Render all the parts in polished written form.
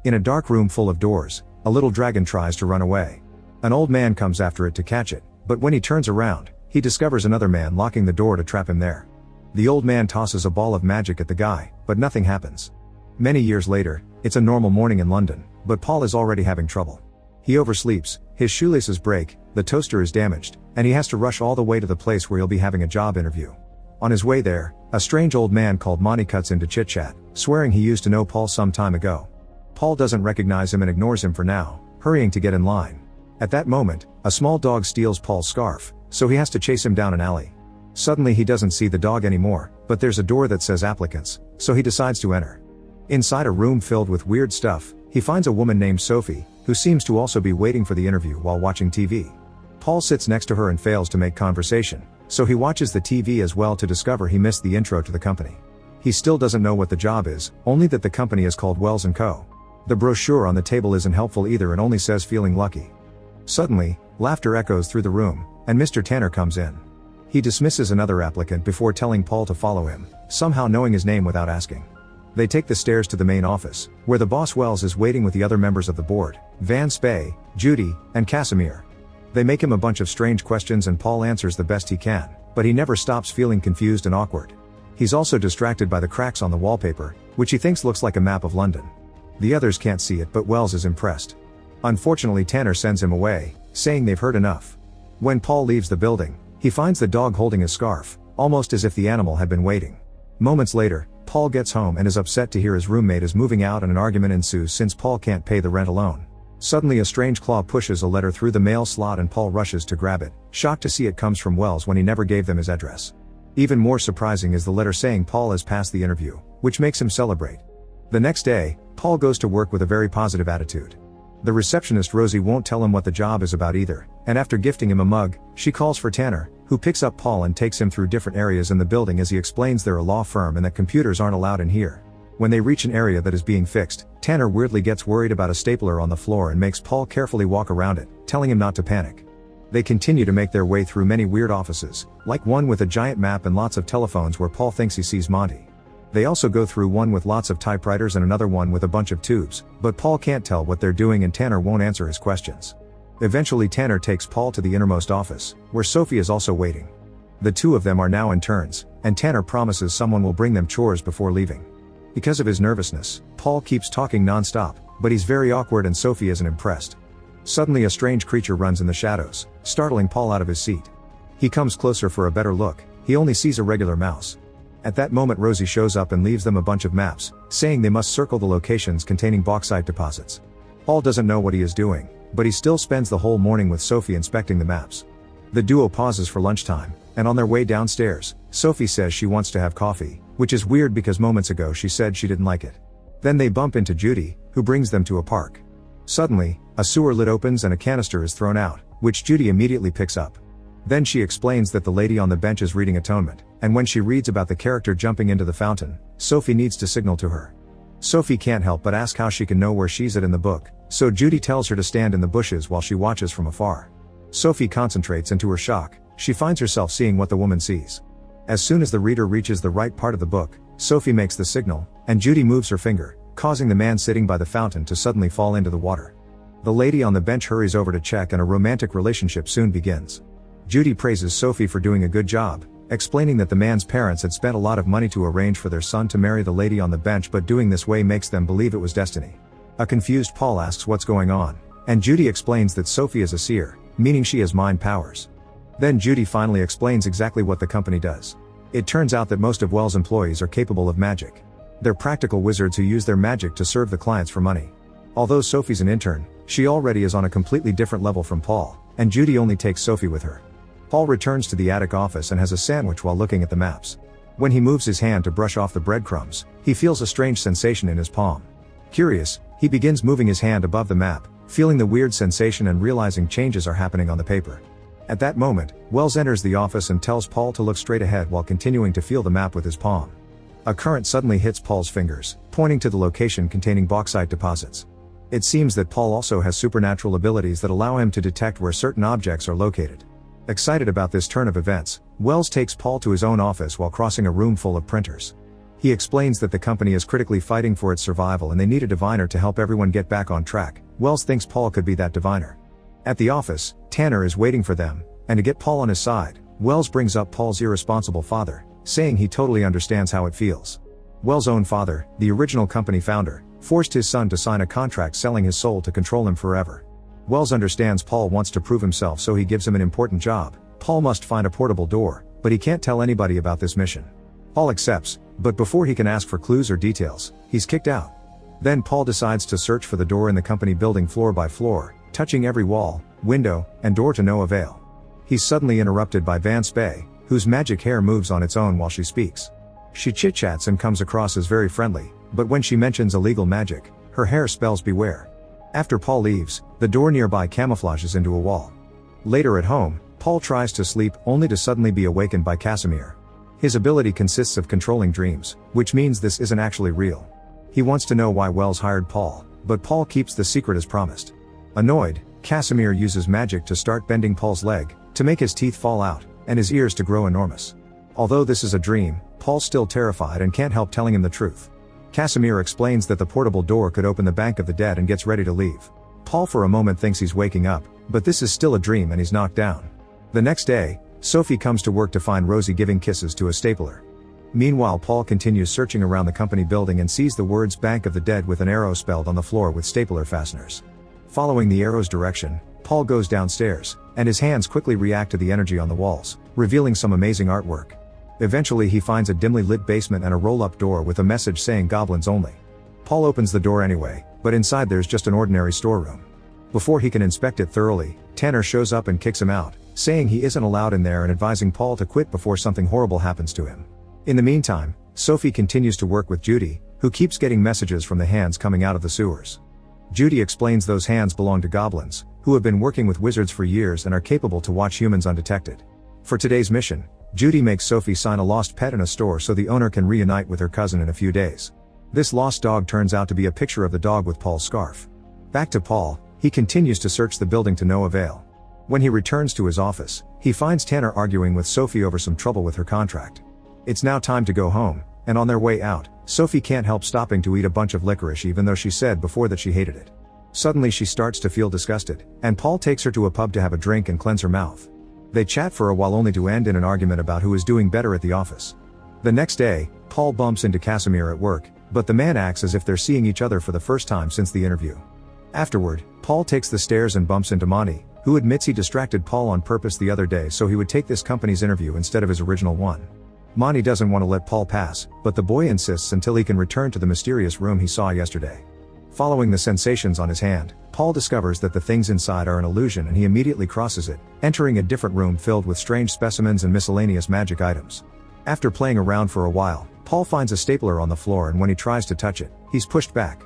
In a dark room full of doors, a little dragon tries to run away. An old man comes after it to catch it, but when he turns around, he discovers another man locking the door to trap him there. The old man tosses a ball of magic at the guy, but nothing happens. Many years later, it's a normal morning in London, but Paul is already having trouble. He oversleeps, his shoelaces break, the toaster is damaged, and he has to rush all the way to the place where he'll be having a job interview. On his way there, a strange old man called Monty cuts into chit-chat, swearing he used to know Paul some time ago. Paul doesn't recognize him and ignores him for now, hurrying to get in line. At that moment, a small dog steals Paul's scarf, so he has to chase him down an alley. Suddenly he doesn't see the dog anymore, but there's a door that says applicants, so he decides to enter. Inside a room filled with weird stuff, he finds a woman named Sophie, who seems to also be waiting for the interview while watching TV. Paul sits next to her and fails to make conversation, so he watches the TV as well to discover he missed the intro to the company. He still doesn't know what the job is, only that the company is called Wells & Co. The brochure on the table isn't helpful either and only says feeling lucky. Suddenly, laughter echoes through the room, and Mr. Tanner comes in. He dismisses another applicant before telling Paul to follow him, somehow knowing his name without asking. They take the stairs to the main office, where the boss Wells is waiting with the other members of the board, Van Spey, Judy, and Casimir. They make him a bunch of strange questions and Paul answers the best he can, but he never stops feeling confused and awkward. He's also distracted by the cracks on the wallpaper, which he thinks looks like a map of London. The others can't see it, but Wells is impressed. Unfortunately, Tanner sends him away, saying they've heard enough. When Paul leaves the building, he finds the dog holding a scarf, almost as if the animal had been waiting. Moments later, Paul gets home and is upset to hear his roommate is moving out and an argument ensues since Paul can't pay the rent alone. Suddenly a strange claw pushes a letter through the mail slot and Paul rushes to grab it, shocked to see it comes from Wells when he never gave them his address. Even more surprising is the letter saying Paul has passed the interview, which makes him celebrate. The next day, Paul goes to work with a very positive attitude. The receptionist Rosie won't tell him what the job is about either, and after gifting him a mug, she calls for Tanner, who picks up Paul and takes him through different areas in the building as he explains they're a law firm and that computers aren't allowed in here. When they reach an area that is being fixed, Tanner weirdly gets worried about a stapler on the floor and makes Paul carefully walk around it, telling him not to panic. They continue to make their way through many weird offices, like one with a giant map and lots of telephones where Paul thinks he sees Monty. They also go through one with lots of typewriters and another one with a bunch of tubes, but Paul can't tell what they're doing and Tanner won't answer his questions. Eventually Tanner takes Paul to the innermost office, where Sophie is also waiting. The two of them are now interns, and Tanner promises someone will bring them chores before leaving. Because of his nervousness, Paul keeps talking non-stop, but he's very awkward and Sophie isn't impressed. Suddenly a strange creature runs in the shadows, startling Paul out of his seat. He comes closer for a better look, he only sees a regular mouse. At that moment Rosie shows up and leaves them a bunch of maps, saying they must circle the locations containing bauxite deposits. Paul doesn't know what he is doing, but he still spends the whole morning with Sophie inspecting the maps. The duo pauses for lunchtime, and on their way downstairs, Sophie says she wants to have coffee, which is weird because moments ago she said she didn't like it. Then they bump into Judy, who brings them to a park. Suddenly, a sewer lid opens and a canister is thrown out, which Judy immediately picks up. Then she explains that the lady on the bench is reading Atonement, and when she reads about the character jumping into the fountain, Sophie needs to signal to her. Sophie can't help but ask how she can know where she's at in the book, so Judy tells her to stand in the bushes while she watches from afar. Sophie concentrates and to her shock, she finds herself seeing what the woman sees. As soon as the reader reaches the right part of the book, Sophie makes the signal, and Judy moves her finger, causing the man sitting by the fountain to suddenly fall into the water. The lady on the bench hurries over to check and a romantic relationship soon begins. Judy praises Sophie for doing a good job, explaining that the man's parents had spent a lot of money to arrange for their son to marry the lady on the bench, but doing this way makes them believe it was destiny. A confused Paul asks what's going on, and Judy explains that Sophie is a seer, meaning she has mind powers. Then Judy finally explains exactly what the company does. It turns out that most of Wells' employees are capable of magic. They're practical wizards who use their magic to serve the clients for money. Although Sophie's an intern, she already is on a completely different level from Paul, and Judy only takes Sophie with her. Paul returns to the attic office and has a sandwich while looking at the maps. When he moves his hand to brush off the breadcrumbs, he feels a strange sensation in his palm. Curious, he begins moving his hand above the map, feeling the weird sensation and realizing changes are happening on the paper. At that moment, Wells enters the office and tells Paul to look straight ahead while continuing to feel the map with his palm. A current suddenly hits Paul's fingers, pointing to the location containing bauxite deposits. It seems that Paul also has supernatural abilities that allow him to detect where certain objects are located. Excited about this turn of events, Wells takes Paul to his own office while crossing a room full of printers. He explains that the company is critically fighting for its survival and they need a diviner to help everyone get back on track. Wells thinks Paul could be that diviner. At the office, Tanner is waiting for them, and to get Paul on his side, Wells brings up Paul's irresponsible father, saying he totally understands how it feels. Wells' own father, the original company founder, forced his son to sign a contract selling his soul to control him forever. Wells understands Paul wants to prove himself, so he gives him an important job. Paul must find a portable door, but he can't tell anybody about this mission. Paul accepts, but before he can ask for clues or details, he's kicked out. Then Paul decides to search for the door in the company building floor by floor, touching every wall, window, and door to no avail. He's suddenly interrupted by Van Spey, whose magic hair moves on its own while she speaks. She chit-chats and comes across as very friendly, but when she mentions illegal magic, her hair spells beware. After Paul leaves, the door nearby camouflages into a wall. Later at home, Paul tries to sleep only to suddenly be awakened by Casimir. His ability consists of controlling dreams, which means this isn't actually real. He wants to know why Wells hired Paul, but Paul keeps the secret as promised. Annoyed, Casimir uses magic to start bending Paul's leg, to make his teeth fall out, and his ears to grow enormous. Although this is a dream, Paul's still terrified and can't help telling him the truth. Casimir explains that the portable door could open the Bank of the Dead and gets ready to leave. Paul for a moment thinks he's waking up, but this is still a dream and he's knocked down. The next day, Sophie comes to work to find Rosie giving kisses to a stapler. Meanwhile, Paul continues searching around the company building and sees the words Bank of the Dead with an arrow spelled on the floor with stapler fasteners. Following the arrow's direction, Paul goes downstairs, and his hands quickly react to the energy on the walls, revealing some amazing artwork. Eventually he finds a dimly lit basement and a roll-up door with a message saying goblins only. Paul opens the door anyway, but inside there's just an ordinary storeroom. Before he can inspect it thoroughly, Tanner shows up and kicks him out, saying he isn't allowed in there and advising Paul to quit before something horrible happens to him. In the meantime, Sophie continues to work with Judy, who keeps getting messages from the hands coming out of the sewers. Judy explains those hands belong to goblins, who have been working with wizards for years and are capable to watch humans undetected. For today's mission, Judy makes Sophie sign a lost pet in a store so the owner can reunite with her cousin in a few days. This lost dog turns out to be a picture of the dog with Paul's scarf. Back to Paul, he continues to search the building to no avail. When he returns to his office, he finds Tanner arguing with Sophie over some trouble with her contract. It's now time to go home, and on their way out, Sophie can't help stopping to eat a bunch of licorice even though she said before that she hated it. Suddenly she starts to feel disgusted, and Paul takes her to a pub to have a drink and cleanse her mouth. They chat for a while only to end in an argument about who is doing better at the office. The next day, Paul bumps into Casimir at work, but the man acts as if they're seeing each other for the first time since the interview. Afterward, Paul takes the stairs and bumps into Monty, who admits he distracted Paul on purpose the other day so he would take this company's interview instead of his original one. Monty doesn't want to let Paul pass, but the boy insists until he can return to the mysterious room he saw yesterday. Following the sensations on his hand, Paul discovers that the things inside are an illusion and he immediately crosses it, entering a different room filled with strange specimens and miscellaneous magic items. After playing around for a while, Paul finds a stapler on the floor and when he tries to touch it, he's pushed back.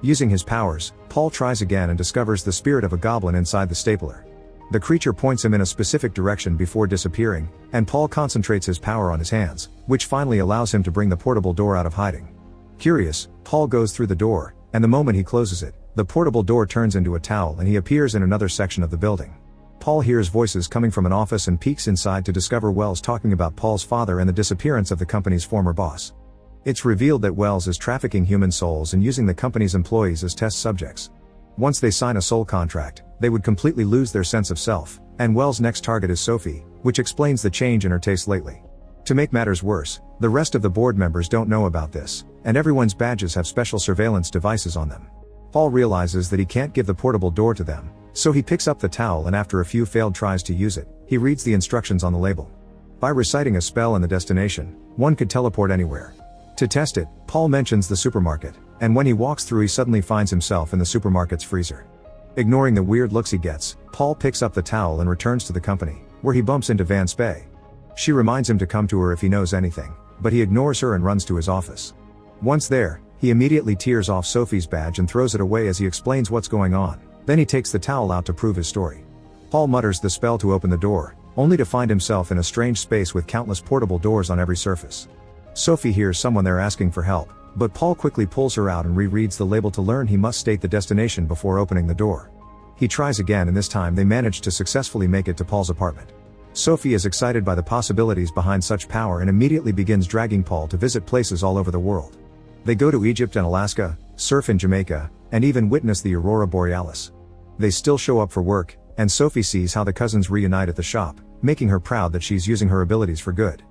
Using his powers, Paul tries again and discovers the spirit of a goblin inside the stapler. The creature points him in a specific direction before disappearing, and Paul concentrates his power on his hands, which finally allows him to bring the portable door out of hiding. Curious, Paul goes through the door, and the moment he closes it, the portable door turns into a towel and he appears in another section of the building. Paul hears voices coming from an office and peeks inside to discover Wells talking about Paul's father and the disappearance of the company's former boss. It's revealed that Wells is trafficking human souls and using the company's employees as test subjects. Once they sign a soul contract, they would completely lose their sense of self, and Wells' next target is Sophie, which explains the change in her taste lately. To make matters worse, the rest of the board members don't know about this, and everyone's badges have special surveillance devices on them. Paul realizes that he can't give the portable door to them, so he picks up the towel and after a few failed tries to use it, he reads the instructions on the label. By reciting a spell and the destination, one could teleport anywhere. To test it, Paul mentions the supermarket, and when he walks through he suddenly finds himself in the supermarket's freezer. Ignoring the weird looks he gets, Paul picks up the towel and returns to the company, where he bumps into Van Spey. She reminds him to come to her if he knows anything, but he ignores her and runs to his office. Once there, he immediately tears off Sophie's badge and throws it away as he explains what's going on, then he takes the towel out to prove his story. Paul mutters the spell to open the door, only to find himself in a strange space with countless portable doors on every surface. Sophie hears someone there asking for help, but Paul quickly pulls her out and rereads the label to learn he must state the destination before opening the door. He tries again and this time they manage to successfully make it to Paul's apartment. Sophie is excited by the possibilities behind such power and immediately begins dragging Paul to visit places all over the world. They go to Egypt and Alaska, surf in Jamaica, and even witness the Aurora Borealis. They still show up for work, and Sophie sees how the cousins reunite at the shop, making her proud that she's using her abilities for good.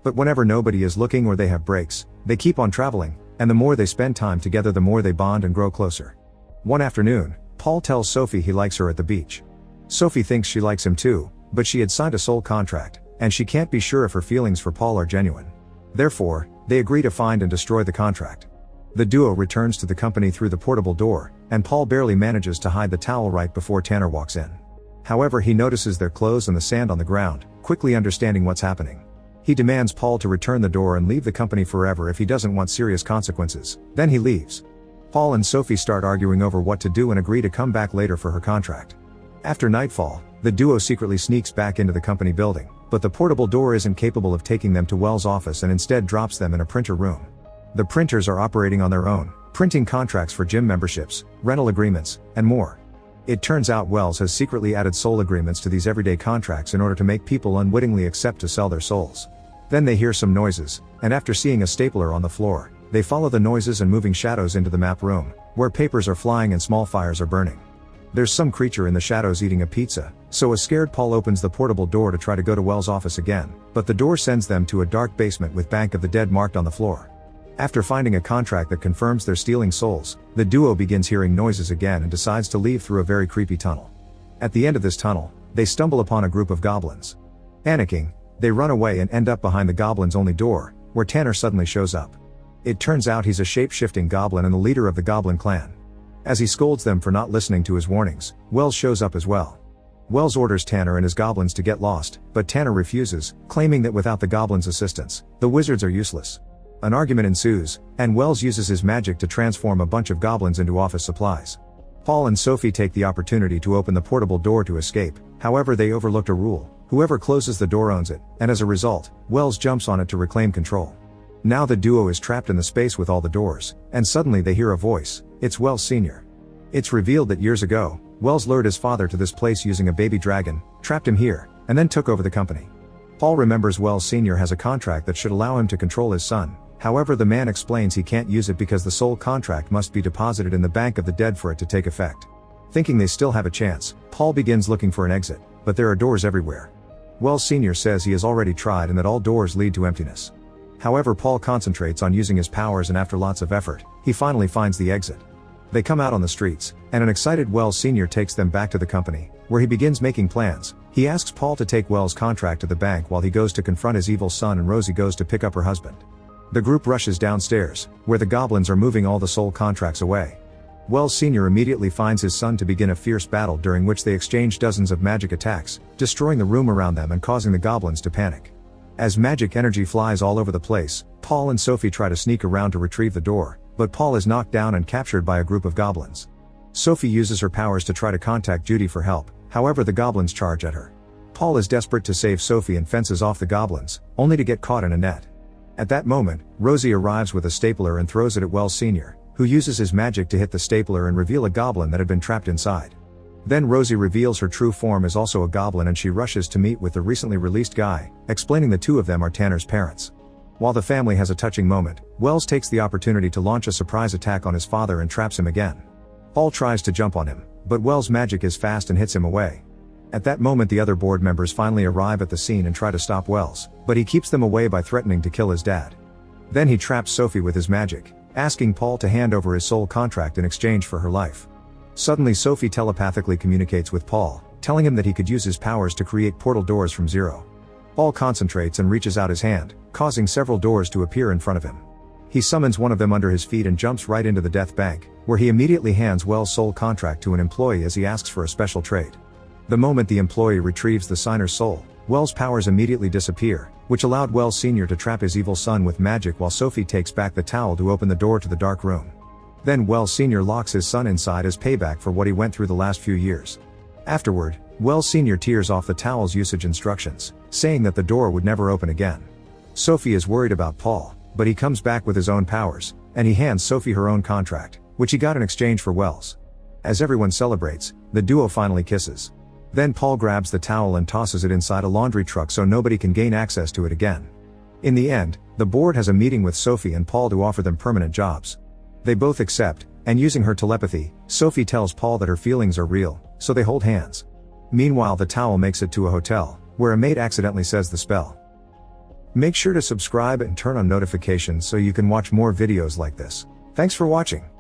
But whenever nobody is looking or they have breaks, they keep on traveling, and the more they spend time together the more they bond and grow closer. One afternoon, Paul tells Sophie he likes her at the beach. Sophie thinks she likes him too, but she had signed a soul contract, and she can't be sure if her feelings for Paul are genuine. Therefore, they agree to find and destroy the contract. The duo returns to the company through the portable door, and Paul barely manages to hide the towel right before Tanner walks in. However, he notices their clothes and the sand on the ground, quickly understanding what's happening. He demands Paul to return the door and leave the company forever if he doesn't want serious consequences. Then he leaves. Paul and Sophie start arguing over what to do and agree to come back later for her contract. After nightfall, the duo secretly sneaks back into the company building, but the portable door isn't capable of taking them to Wells' office and instead drops them in a printer room. The printers are operating on their own, printing contracts for gym memberships, rental agreements, and more. It turns out Wells has secretly added soul agreements to these everyday contracts in order to make people unwittingly accept to sell their souls. Then they hear some noises, and after seeing a stapler on the floor, they follow the noises and moving shadows into the map room, where papers are flying and small fires are burning. There's some creature in the shadows eating a pizza, so a scared Paul opens the portable door to try to go to Wells' office again, but the door sends them to a dark basement with Bank of the Dead marked on the floor. After finding a contract that confirms they're stealing souls, the duo begins hearing noises again and decides to leave through a very creepy tunnel. At the end of this tunnel, they stumble upon a group of goblins. Panicking, they run away and end up behind the goblins' only door, where Tanner suddenly shows up. It turns out he's a shape-shifting goblin and the leader of the goblin clan. As he scolds them for not listening to his warnings, Wells shows up as well. Wells orders Tanner and his goblins to get lost, but Tanner refuses, claiming that without the goblins' assistance, the wizards are useless. An argument ensues, and Wells uses his magic to transform a bunch of goblins into office supplies. Paul and Sophie take the opportunity to open the portable door to escape, however they overlooked a rule: whoever closes the door owns it, and as a result, Wells jumps on it to reclaim control. Now the duo is trapped in the space with all the doors, and suddenly they hear a voice. It's Wells Sr. It's revealed that years ago, Wells lured his father to this place using a baby dragon, trapped him here, and then took over the company. Paul remembers Wells Sr. has a contract that should allow him to control his son, however the man explains he can't use it because the soul contract must be deposited in the Bank of the Dead for it to take effect. Thinking they still have a chance, Paul begins looking for an exit, but there are doors everywhere. Wells Sr. says he has already tried and that all doors lead to emptiness. However, Paul concentrates on using his powers and after lots of effort, he finally finds the exit. They come out on the streets, and an excited Wells Sr. takes them back to the company, where he begins making plans. He asks Paul to take Wells' contract to the bank while he goes to confront his evil son and Rosie goes to pick up her husband. The group rushes downstairs, where the goblins are moving all the soul contracts away. Wells Sr. immediately finds his son to begin a fierce battle during which they exchange dozens of magic attacks, destroying the room around them and causing the goblins to panic. As magic energy flies all over the place, Paul and Sophie try to sneak around to retrieve the door, but Paul is knocked down and captured by a group of goblins. Sophie uses her powers to try to contact Judy for help, however the goblins charge at her. Paul is desperate to save Sophie and fences off the goblins, only to get caught in a net. At that moment, Rosie arrives with a stapler and throws it at Wells Sr., who uses his magic to hit the stapler and reveal a goblin that had been trapped inside. Then Rosie reveals her true form is also a goblin and she rushes to meet with the recently released guy, explaining the two of them are Tanner's parents. While the family has a touching moment, Wells takes the opportunity to launch a surprise attack on his father and traps him again. Paul tries to jump on him, but Wells' magic is fast and hits him away. At that moment the other board members finally arrive at the scene and try to stop Wells, but he keeps them away by threatening to kill his dad. Then he traps Sophie with his magic, asking Paul to hand over his soul contract in exchange for her life. Suddenly Sophie telepathically communicates with Paul, telling him that he could use his powers to create portal doors from zero. Paul concentrates and reaches out his hand, causing several doors to appear in front of him. He summons one of them under his feet and jumps right into the Death Bank, where he immediately hands Wells' soul contract to an employee as he asks for a special trade. The moment the employee retrieves the signer's soul, Wells' powers immediately disappear, which allowed Wells Sr. to trap his evil son with magic while Sophie takes back the towel to open the door to the dark room. Then Wells Sr. locks his son inside as payback for what he went through the last few years. Afterward, Wells Sr. tears off the towel's usage instructions, saying that the door would never open again. Sophie is worried about Paul, but he comes back with his own powers, and he hands Sophie her own contract, which he got in exchange for Wells. As everyone celebrates, the duo finally kisses. Then Paul grabs the towel and tosses it inside a laundry truck so nobody can gain access to it again. In the end, the board has a meeting with Sophie and Paul to offer them permanent jobs. They both accept, and using her telepathy, Sophie tells Paul that her feelings are real, so they hold hands. Meanwhile, the towel makes it to a hotel, where a maid accidentally says the spell. Make sure to subscribe and turn on notifications so you can watch more videos like this. Thanks for watching.